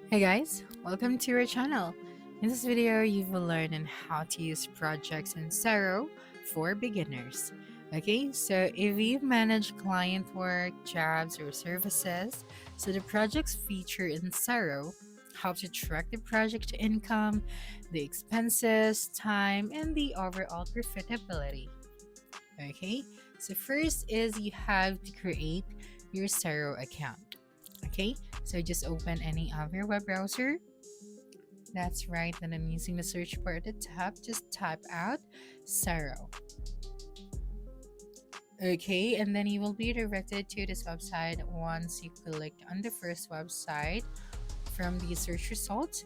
Hey guys, welcome to our channel. In this video, you will learn on how to use projects in Xero for beginners. Okay, so if you manage client work, jobs, or services, so the projects feature in Xero helps you track the project income, the expenses, time, and the overall profitability. Okay, so first is you have to create your Xero account. Okay, so just open any of your web browser. That's right, then I'm using the search bar at the top. Just type out Xero. Okay, and then you will be directed to this website once you click on the first website from the search results.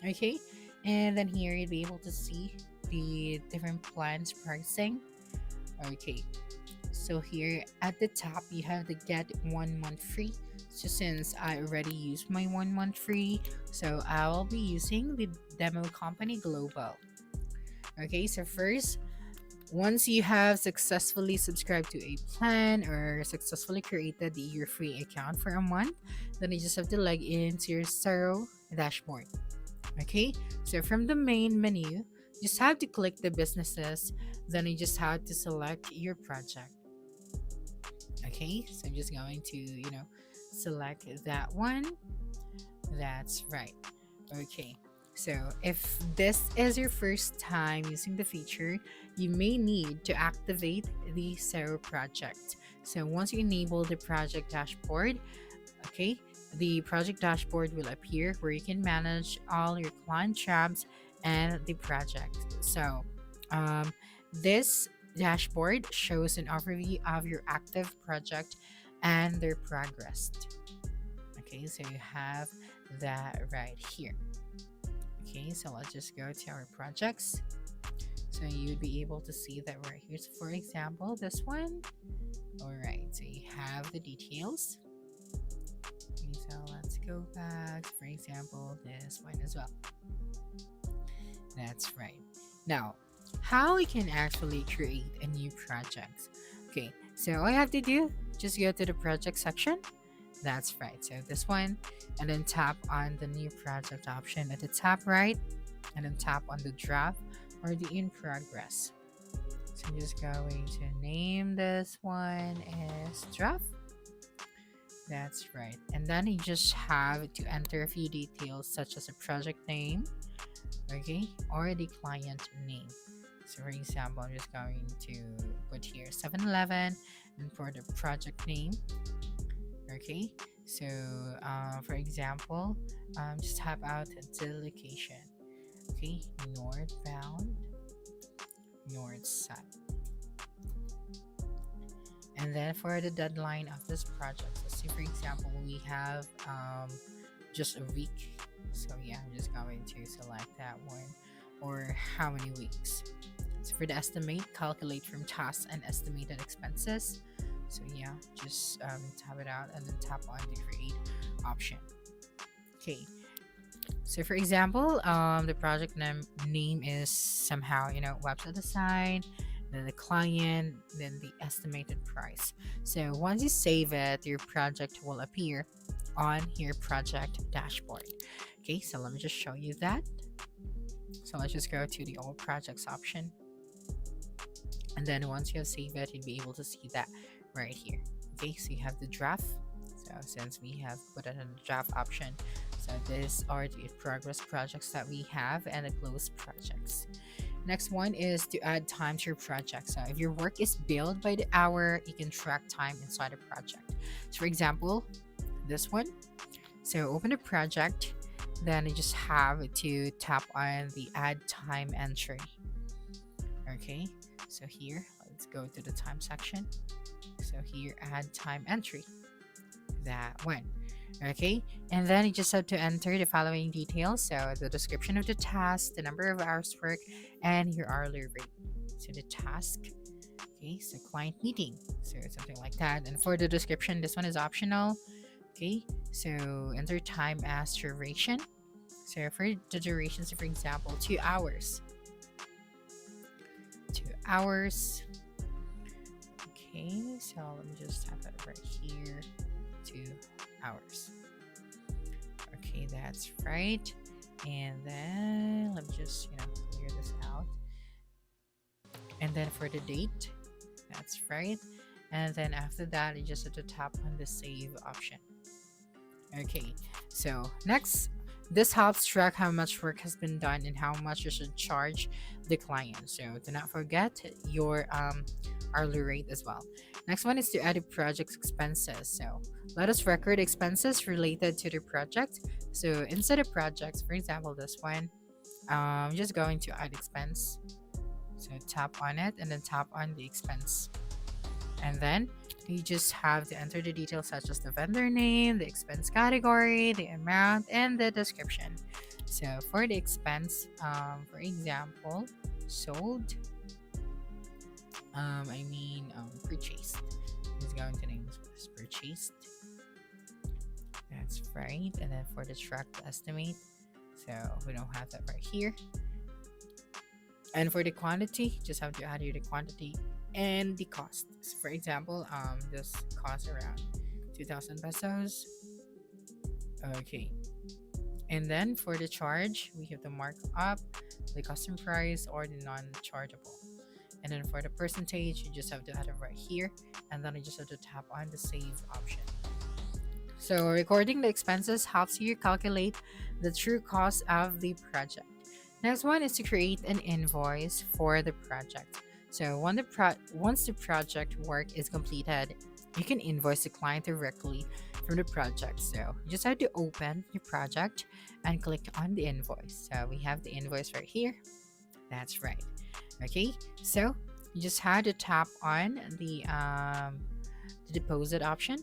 Okay, and then here you'll be able to see the different plans pricing. Okay, so here at the top, you have the get 1 month free. So since I already used my 1 month free, so I will be using the demo company global. Okay, so first, once you have successfully subscribed to a plan or successfully created your free account for a month, then you just have to log into your Xero dashboard. Okay, so from the main menu, just have to click the businesses, then you just have to select your project. Okay, so I'm just going to, select that one. That's right. Okay, so if this is your first time using the feature, you may need to activate the Xero project. So once you enable the project dashboard, okay, the project dashboard will appear where you can manage all your client tabs and the project. So um, this dashboard shows an overview of your active project and their progress. Okay, so you have that right here. Okay, so let's just go to our projects. So you'd be able to see that right here. So for example, this one. All right, so you have the details. Okay, so let's go back. For example, this one as well. That's right. Now, how we can actually create a new project. Okay, so all you have to do, just go to the project section. That's right. So this one, and then tap on the new project option at the top right, and then tap on the draft or the in progress. So I'm just going to name this one as draft. That's right. And then you just have to enter a few details such as a project name, okay, or the client name. So for example, I'm just going to put here 7-Eleven, and for the project name, okay. So for example, just type out the location, okay, northbound, north side. And then for the deadline of this project, let's say for example we have just a week. So yeah, I'm just going to select that one, or how many weeks. So for the estimate, calculate from tasks and estimated expenses. So yeah, just tap it out and then tap on the create option. Okay, so for example, the project name is somehow, website design, then the client, then the estimated price. So once you save it, your project will appear on your project dashboard. Okay, so let me just show you that. So let's just go to the all projects option. And then once you have saved it, you'll be able to see that right here. Okay, so you have the draft. So since we have put it in the draft option, so these are the progress projects that we have and the closed projects. Next one is to add time to your project. So if your work is billed by the hour, you can track time inside a project. So for example, this one. So open a project, then you just have to tap on the add time entry. Okay, so here, let's go to the time section. So here, add time entry. That one. Okay, and then you just have to enter the following details. So the description of the task, the number of hours work, and your hourly rate. So the task, okay, so client meeting, so something like that. And for the description, this one is optional. Okay, so enter time as duration. So for the duration, so for example, 2 hours. 2 hours. Okay, so let me just type that right here. 2 hours. Okay, Okay, that's right. And then let me just, clear this out. And then for the date, that's right. And then after that, you just have to tap on the save option. Okay, so next, this helps track how much work has been done and how much you should charge the client. So do not forget your hourly rate as well. Next one is to edit project expenses. So let us record expenses related to the project. So instead of projects, for example, this one, I'm just going to add expense. So tap on it and then tap on the expense. And then you just have to enter the details such as the vendor name, the expense category, the amount, and the description. So for the expense, for example, sold, purchased. It's going to name this as purchased. That's right. And then for the track estimate, so we don't have that right here. And for the quantity, just have to add here the quantity and the cost. So for example, this costs around 2,000 pesos. Okay. And then for the charge, we have the markup, the custom price, or the non-chargeable. And then for the percentage, you just have to add it right here. And then you just have to tap on the save option. So recording the expenses helps you calculate the true cost of the project. Next one is to create an invoice for the project. So once the project work is completed, you can invoice the client directly from the project. So you just have to open your project and click on the invoice. So we have the invoice right here. That's right. Okay, so you just had to tap on the deposit option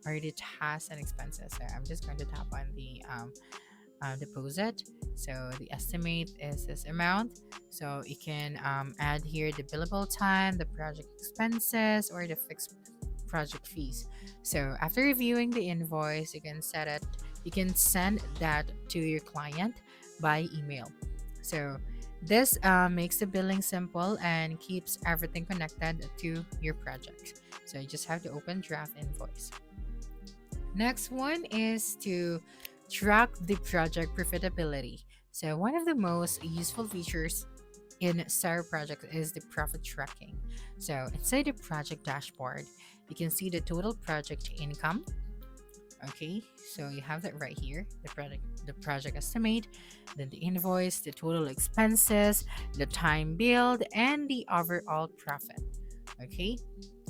or the tasks and expenses. So I'm just going to tap on the deposit. So the estimate is this amount. So you can add here the billable time, the project expenses, or the fixed project fees. So after reviewing the invoice, you can set it. You can send that to your client by email. So this makes the billing simple and keeps everything connected to your project. So you just have to open draft invoice. Next one is to track the project profitability. So one of the most useful features in Xero projects is the profit tracking. So inside the project dashboard, you can see the total project income. Okay, so you have that right here, the project estimate, then the invoice, the total expenses, the time billed, and the overall profit. Okay,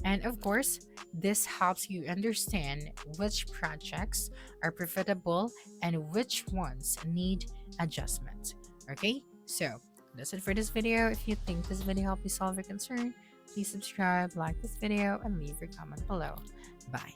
and of course, this helps you understand which projects are profitable and which ones need adjustment. Okay, so that's it for this video. If you think this video helped you solve your concern, please subscribe, like this video, and leave your comment below. Bye.